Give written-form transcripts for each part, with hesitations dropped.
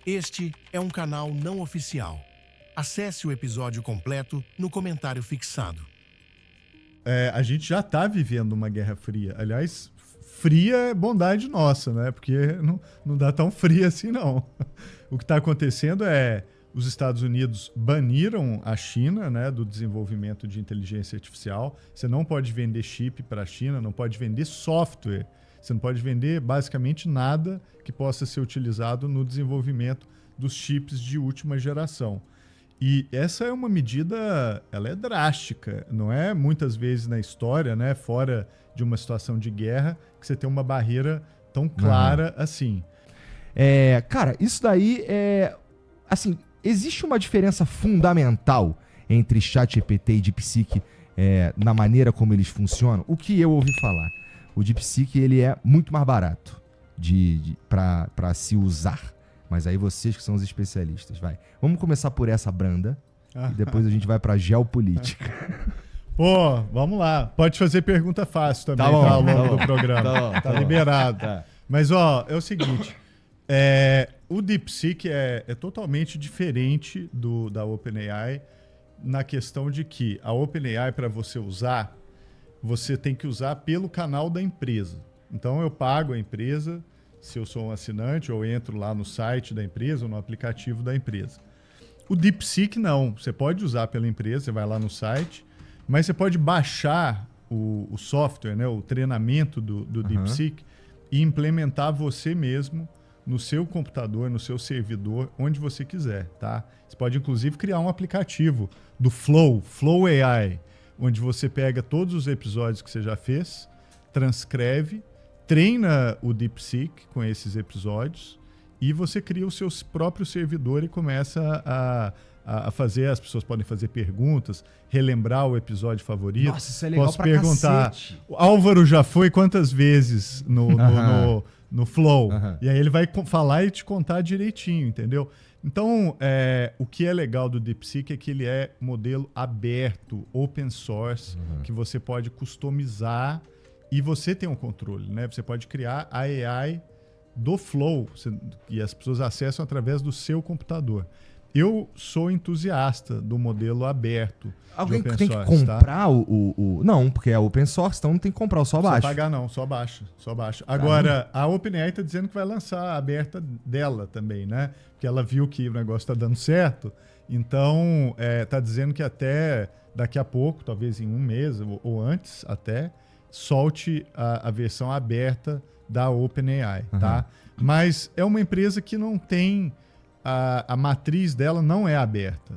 Este é um canal não oficial. Acesse o episódio completo no comentário fixado. A gente já está vivendo uma guerra fria. Aliás, fria é bondade nossa, né? Porque não dá tão fria assim, não. O que está acontecendo é os Estados Unidos baniram a China, né, do desenvolvimento de inteligência artificial. Você não pode vender chip para a China, não pode vender software. Você não pode vender basicamente nada que possa ser utilizado no desenvolvimento dos chips de última geração. E essa é uma medida, ela é drástica. Não é muitas vezes na história, né, fora de uma situação de guerra, que você tem uma barreira tão clara assim. Cara, isso daí é... Assim, existe uma diferença fundamental entre ChatGPT e DeepSeek na maneira como eles funcionam? O que eu ouvi falar? O DeepSeek, ele é muito mais barato para se usar. Mas aí vocês que são os especialistas, vai. Vamos começar por essa branda e depois a gente vai pra geopolítica. Pô, vamos lá. Pode fazer pergunta fácil também, bom, ao longo do programa. Tá liberado. Tá. Mas, ó, é o seguinte. O DeepSeek é totalmente diferente da OpenAI na questão de que a OpenAI, para você usar, você tem que usar pelo canal da empresa. Então, eu pago a empresa, se eu sou um assinante, ou entro lá no site da empresa ou no aplicativo da empresa. O DeepSeek, não. Você pode usar pela empresa, você vai lá no site, mas você pode baixar o software, né, o treinamento do DeepSeek e implementar você mesmo no seu computador, no seu servidor, onde você quiser, tá? Você pode, inclusive, criar um aplicativo do Flow AI, onde você pega todos os episódios que você já fez, transcreve, treina o DeepSeek com esses episódios e você cria o seu próprio servidor e começa a fazer, as pessoas podem fazer perguntas, relembrar o episódio favorito. Nossa, isso é legal. Posso pra perguntar, cacete. o Álvaro já foi quantas vezes no Flow? E aí ele vai falar e te contar direitinho, entendeu? Então, o que é legal do DeepSeek é que ele é modelo aberto, open source, que você pode customizar e você tem um controle, né? Você pode criar a AI do Flow e as pessoas acessam através do seu computador. Eu sou entusiasta do modelo aberto. Alguém de open tem source, que comprar tá? Não, porque é open source, então não tem que comprar, só Não baixa. precisa pagar não, só baixa. Agora, a OpenAI está dizendo que vai lançar a aberta dela também, né? Porque ela viu que o negócio está dando certo, então está dizendo que até daqui a pouco, talvez em um mês ou antes até, solte a versão aberta da OpenAI, tá? Mas é uma empresa que não tem... A matriz dela não é aberta.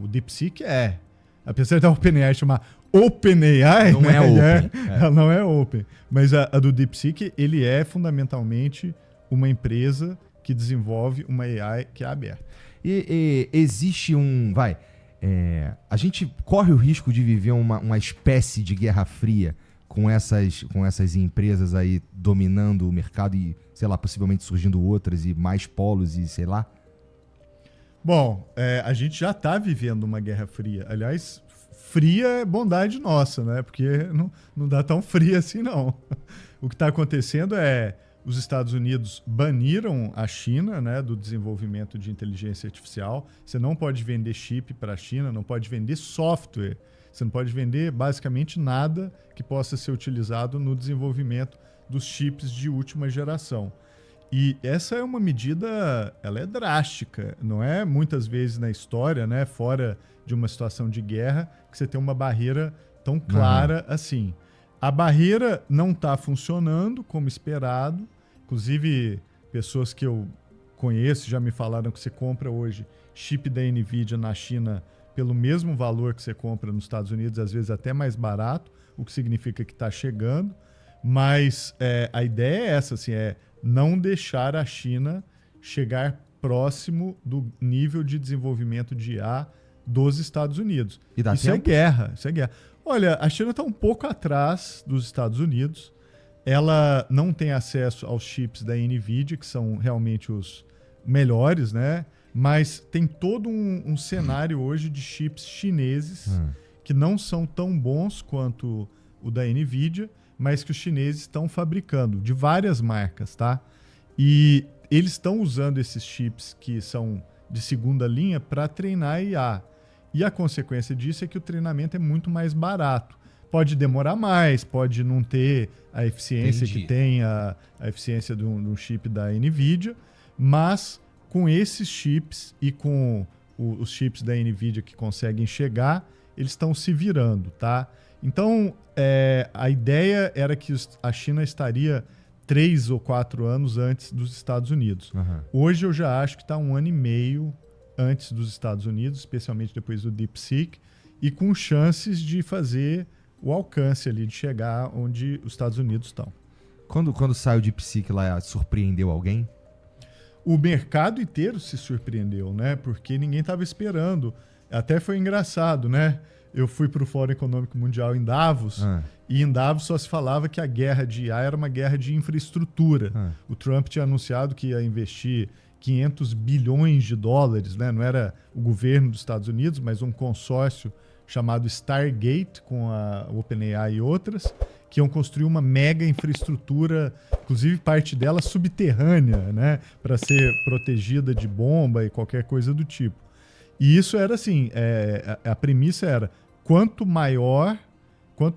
O DeepSeek é. Apesar da OpenAI chamar OpenAI, não né? é open. Ela não é open. Mas a do DeepSeek, ele é fundamentalmente uma empresa que desenvolve uma AI que é aberta. E existe a gente corre o risco de viver uma espécie de guerra fria com essas empresas aí dominando o mercado e, sei lá, possivelmente surgindo outras e mais polos e sei lá? Bom, a gente já está vivendo uma guerra fria. Aliás, fria é bondade nossa, né? Porque não dá tão fria assim, não. O que está acontecendo é os Estados Unidos baniram a China, né, do desenvolvimento de inteligência artificial. Você não pode vender chip para a China, não pode vender software. Você não pode vender basicamente nada que possa ser utilizado no desenvolvimento dos chips de última geração. E essa é uma medida, ela é drástica. Não é muitas vezes na história, né, fora de uma situação de guerra, que você tem uma barreira tão clara assim. A barreira não está funcionando como esperado. Inclusive, pessoas que eu conheço já me falaram que você compra hoje chip da NVIDIA na China pelo mesmo valor que você compra nos Estados Unidos, às vezes até mais barato, o que significa que está chegando. Mas a ideia é essa, assim, não deixar a China chegar próximo do nível de desenvolvimento de IA dos Estados Unidos. E dá Isso tempo? é guerra. Olha, a China está um pouco atrás dos Estados Unidos. Ela não tem acesso aos chips da NVIDIA, que são realmente os melhores, né? Mas tem todo um cenário hoje de chips chineses que não são tão bons quanto o da NVIDIA, mas que os chineses estão fabricando, de várias marcas, tá? E eles estão usando esses chips que são de segunda linha para treinar IA. E a consequência disso é que o treinamento é muito mais barato. Pode demorar mais, pode não ter a eficiência que tem a eficiência de um chip da NVIDIA, mas com esses chips e com os chips da NVIDIA que conseguem chegar, eles estão se virando, tá? Então, a ideia era que a China estaria 3 ou 4 anos antes dos Estados Unidos. Uhum. Hoje eu já acho que está 1 ano e meio antes dos Estados Unidos, especialmente depois do DeepSeek, e com chances de fazer o alcance ali, de chegar onde os Estados Unidos estão. Quando saiu o DeepSeek lá, surpreendeu alguém? O mercado inteiro se surpreendeu, né? Porque ninguém estava esperando. Até foi engraçado, né? Eu fui para o Fórum Econômico Mundial em Davos, e em Davos só se falava que a guerra de IA era uma guerra de infraestrutura. O Trump tinha anunciado que ia investir 500 bilhões de dólares, né? Não era o governo dos Estados Unidos, mas um consórcio chamado Stargate, com a OpenAI e outras, que iam construir uma mega infraestrutura, inclusive parte dela subterrânea, né? Para ser protegida de bomba e qualquer coisa do tipo. E isso era assim, a premissa era, quanto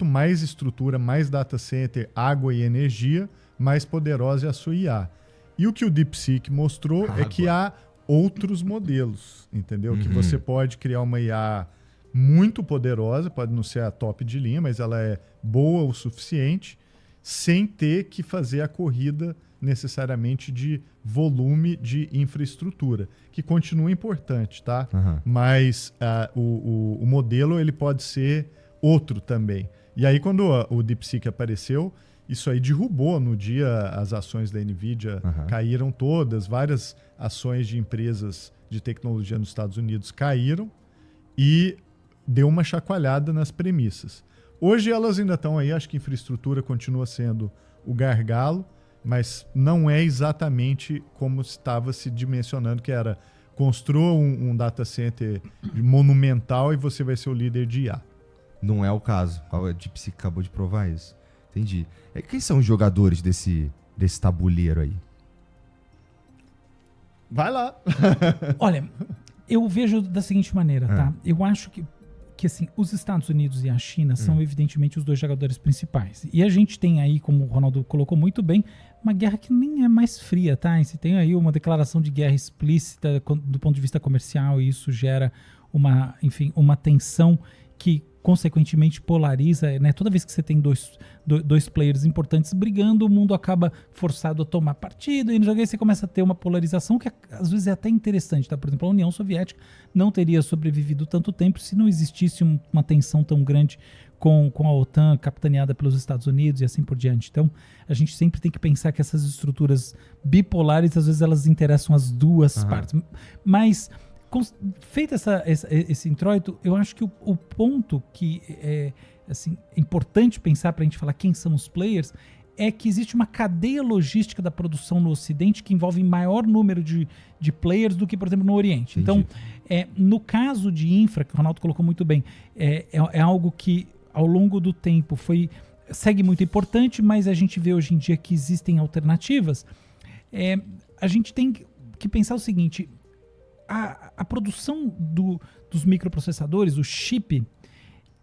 mais estrutura, mais data center, água e energia, mais poderosa é a sua IA. E o que o DeepSeek mostrou é que há outros modelos, entendeu? Que você pode criar uma IA muito poderosa, pode não ser a top de linha, mas ela é boa o suficiente, sem ter que fazer a corrida necessariamente de volume de infraestrutura, que continua importante, tá? Mas o modelo ele pode ser outro também. E aí quando o DeepSeek apareceu, isso aí derrubou no dia, as ações da NVIDIA caíram todas, várias ações de empresas de tecnologia nos Estados Unidos caíram e deu uma chacoalhada nas premissas. Hoje elas ainda estão aí, acho que infraestrutura continua sendo o gargalo, mas não é exatamente como estava se dimensionando, que era construa um data center monumental e você vai ser o líder de IA. Não é o caso. A DeepSeek acabou de provar isso. Entendi. Quem são os jogadores desse tabuleiro aí? Vai lá. Olha, eu vejo da seguinte maneira, tá? Eu acho que assim, os Estados Unidos e a China são evidentemente os dois jogadores principais. E a gente tem aí, como o Ronaldo colocou muito bem, uma guerra que nem é mais fria, tá? E você tem aí uma declaração de guerra explícita do ponto de vista comercial, e isso gera uma tensão que consequentemente polariza, né? Toda vez que você tem dois players importantes brigando, o mundo acaba forçado a tomar partido, e no jogo aí você começa a ter uma polarização que às vezes é até interessante, tá? Por exemplo, a União Soviética não teria sobrevivido tanto tempo se não existisse uma tensão tão grande com a OTAN, capitaneada pelos Estados Unidos e assim por diante. Então, a gente sempre tem que pensar que essas estruturas bipolares, às vezes elas interessam as duas partes. Mas feito esse introito, eu acho que o ponto que é assim, importante pensar para a gente falar quem são os players é que existe uma cadeia logística da produção no Ocidente que envolve maior número de players do que, por exemplo, no Oriente. Entendi. Então, no caso de infra, que o Ronaldo colocou muito bem, é algo que ao longo do tempo segue muito importante, mas a gente vê hoje em dia que existem alternativas. A gente tem que pensar o seguinte: a produção dos microprocessadores, o chip,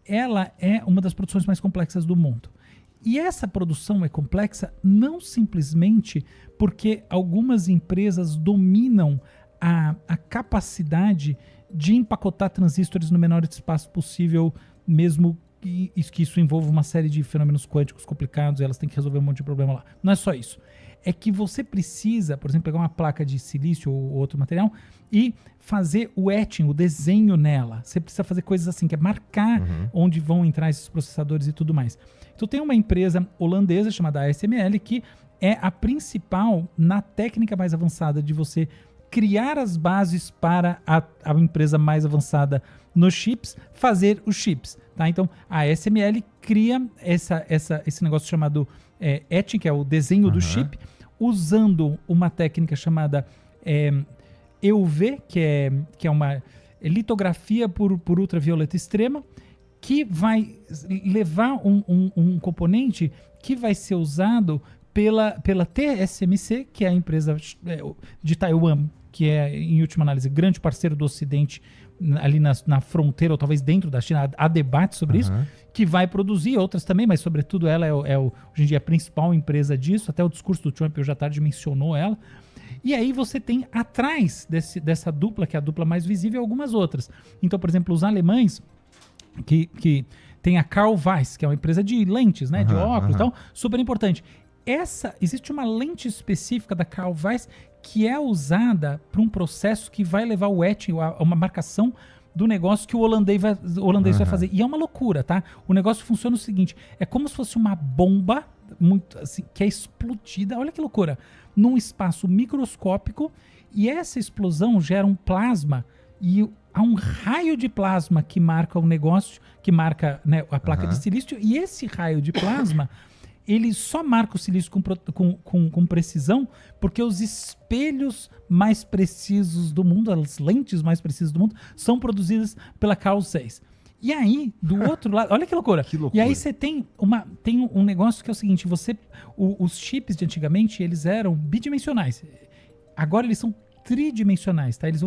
ela é uma das produções mais complexas do mundo. E essa produção é complexa não simplesmente porque algumas empresas dominam a capacidade de empacotar transistores no menor espaço possível, mesmo que isso envolva uma série de fenômenos quânticos complicados, e elas têm que resolver um monte de problema lá. Não é só isso. É que você precisa, por exemplo, pegar uma placa de silício ou outro material e fazer o etching, o desenho nela. Você precisa fazer coisas assim, que é marcar onde vão entrar esses processadores e tudo mais. Então tem uma empresa holandesa chamada ASML que é a principal na técnica mais avançada de você criar as bases para a empresa mais avançada nos chips fazer os chips. Tá? Então a ASML cria esse negócio chamado etching, que é o desenho do chip, usando uma técnica chamada EUV, que é uma litografia por ultravioleta extrema, que vai levar um componente que vai ser usado pela TSMC, que é a empresa de Taiwan, que é, em última análise, grande parceiro do Ocidente ali na fronteira, ou talvez dentro da China. Há debate sobre isso, que vai produzir, outras também, mas sobretudo ela hoje em dia a principal empresa disso. Até o discurso do Trump hoje à tarde mencionou ela. E aí você tem atrás dessa dupla, que é a dupla mais visível, algumas outras. Então, por exemplo, os alemães, que tem a Carl Zeiss, que é uma empresa de lentes, né, de óculos e tal, super importante. Existe uma lente específica da Carl Zeiss que é usada para um processo que vai levar o etching, uma marcação do negócio que o holandês vai fazer. E é uma loucura, tá? O negócio funciona o seguinte, é como se fosse uma bomba muito, assim, que é explodida, olha que loucura, num espaço microscópico, e essa explosão gera um plasma, e há um raio de plasma que marca o negócio, que marca, né, a placa de silício, e esse raio de plasma ele só marca o silício com precisão porque os espelhos mais precisos do mundo, as lentes mais precisas do mundo, são produzidas pela Carl Zeiss. E aí, do outro lado, olha que loucura. Que loucura. E aí você tem um negócio que é o seguinte, os chips de antigamente, eles eram bidimensionais. Agora eles são tridimensionais, tá? Eles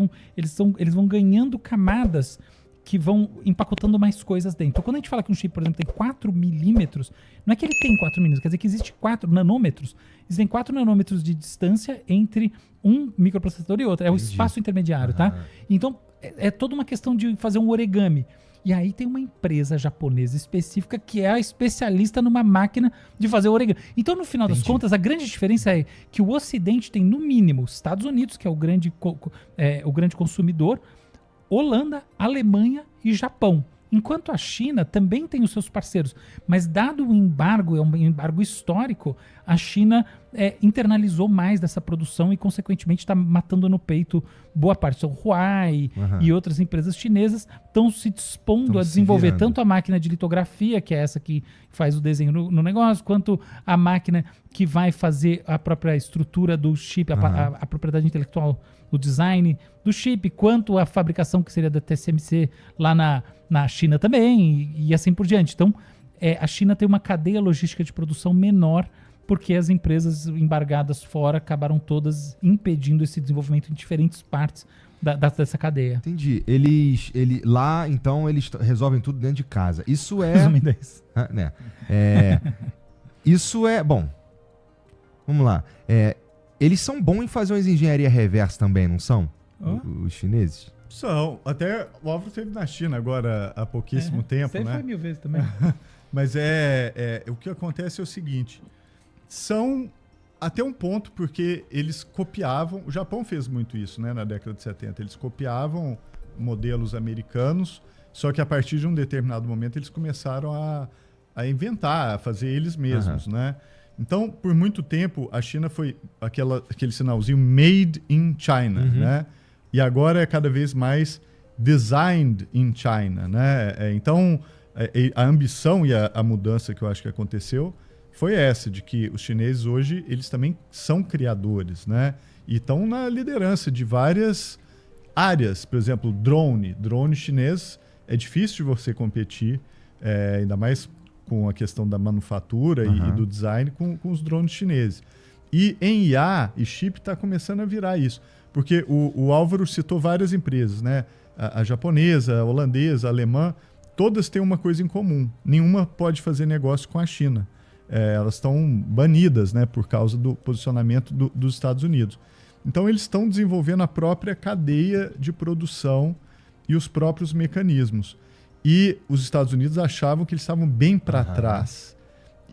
vão ganhando camadas que vão empacotando mais coisas dentro. Então, quando a gente fala que um chip, por exemplo, tem 4 milímetros, não é que ele tem 4 milímetros, quer dizer que existe 4 nanômetros. Existem 4 nanômetros de distância entre um microprocessador e outro. É o espaço intermediário, tá? Então, é toda uma questão de fazer um origami. E aí tem uma empresa japonesa específica que é a especialista numa máquina de fazer o origami. Então, no final das contas, a grande diferença é que o Ocidente tem, no mínimo, os Estados Unidos, que é o grande consumidor, Holanda, Alemanha e Japão. Enquanto a China também tem os seus parceiros. Mas dado o embargo, é um embargo histórico, a China internalizou mais dessa produção e, consequentemente, está matando no peito boa parte. Então, Huawei e outras empresas chinesas estão se dispondo a desenvolver tanto a máquina de litografia, que é essa que faz o desenho no negócio, quanto a máquina que vai fazer a própria estrutura do chip, a propriedade intelectual, o design do chip, quanto a fabricação que seria da TSMC lá na China também, e assim por diante. Então, a China tem uma cadeia logística de produção menor, porque as empresas embargadas fora acabaram todas impedindo esse desenvolvimento em diferentes partes dessa cadeia. Entendi. Lá, então, eles resolvem tudo dentro de casa. Isso é... Resumindo isso. Né? Isso é... Bom, vamos lá. Eles são bons em fazer umas engenharia reversa também, não são? Os chineses? São. Até o Álvaro esteve na China agora há pouquíssimo tempo, Você né? foi 1000 vezes também. Mas o que acontece é o seguinte, são até um ponto porque eles copiavam, o Japão fez muito isso, né, na década de 70, eles copiavam modelos americanos, só que a partir de um determinado momento eles começaram a inventar, a fazer eles mesmos, né? Então, por muito tempo, a China foi aquele sinalzinho Made in China, né? E agora é cada vez mais Designed in China, né? Então, a ambição e a mudança que eu acho que aconteceu foi essa, de que os chineses hoje, eles também são criadores, né? E estão na liderança de várias áreas. Por exemplo, drone chinês é difícil de você competir, ainda mais com a questão da manufatura e do design com os drones chineses. E em IA e chip está começando a virar isso. Porque o Álvaro citou várias empresas, né? A japonesa, a holandesa, a alemã, todas têm uma coisa em comum. Nenhuma pode fazer negócio com a China. Elas estão banidas, né, por causa do posicionamento dos Estados Unidos. Então, eles estão desenvolvendo a própria cadeia de produção e os próprios mecanismos. E os Estados Unidos achavam que eles estavam bem para trás.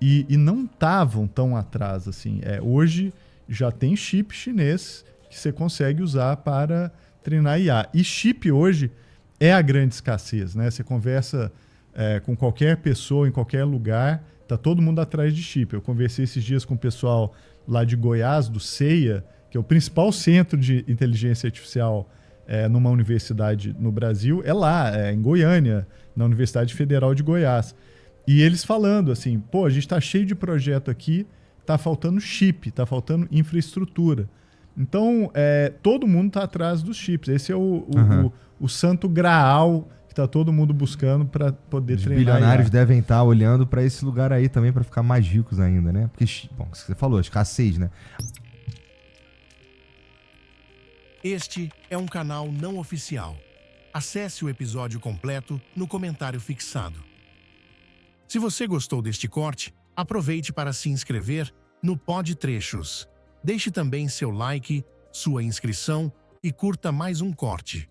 E não estavam tão atrás assim. Hoje já tem chip chinês que você consegue usar para treinar IA. E chip hoje é a grande escassez, né? Você conversa com qualquer pessoa em qualquer lugar, tá todo mundo atrás de chip. Eu conversei esses dias com o pessoal lá de Goiás, do CEIA, que é o principal centro de inteligência artificial numa universidade no Brasil, lá, em Goiânia, na Universidade Federal de Goiás. E eles falando assim, a gente tá cheio de projeto aqui, tá faltando chip, tá faltando infraestrutura. Então, todo mundo tá atrás dos chips. Esse é o santo graal que que tá todo mundo buscando para poder Os treinar. bilionários IA. devem estar olhando para esse lugar aí também para ficar mais ricos ainda, né? Porque, bom, você falou, escassez, né? Este é um canal não oficial. Acesse o episódio completo no comentário fixado. Se você gostou deste corte, aproveite para se inscrever no Pod Trechos. Deixe também seu like, sua inscrição e curta mais um corte.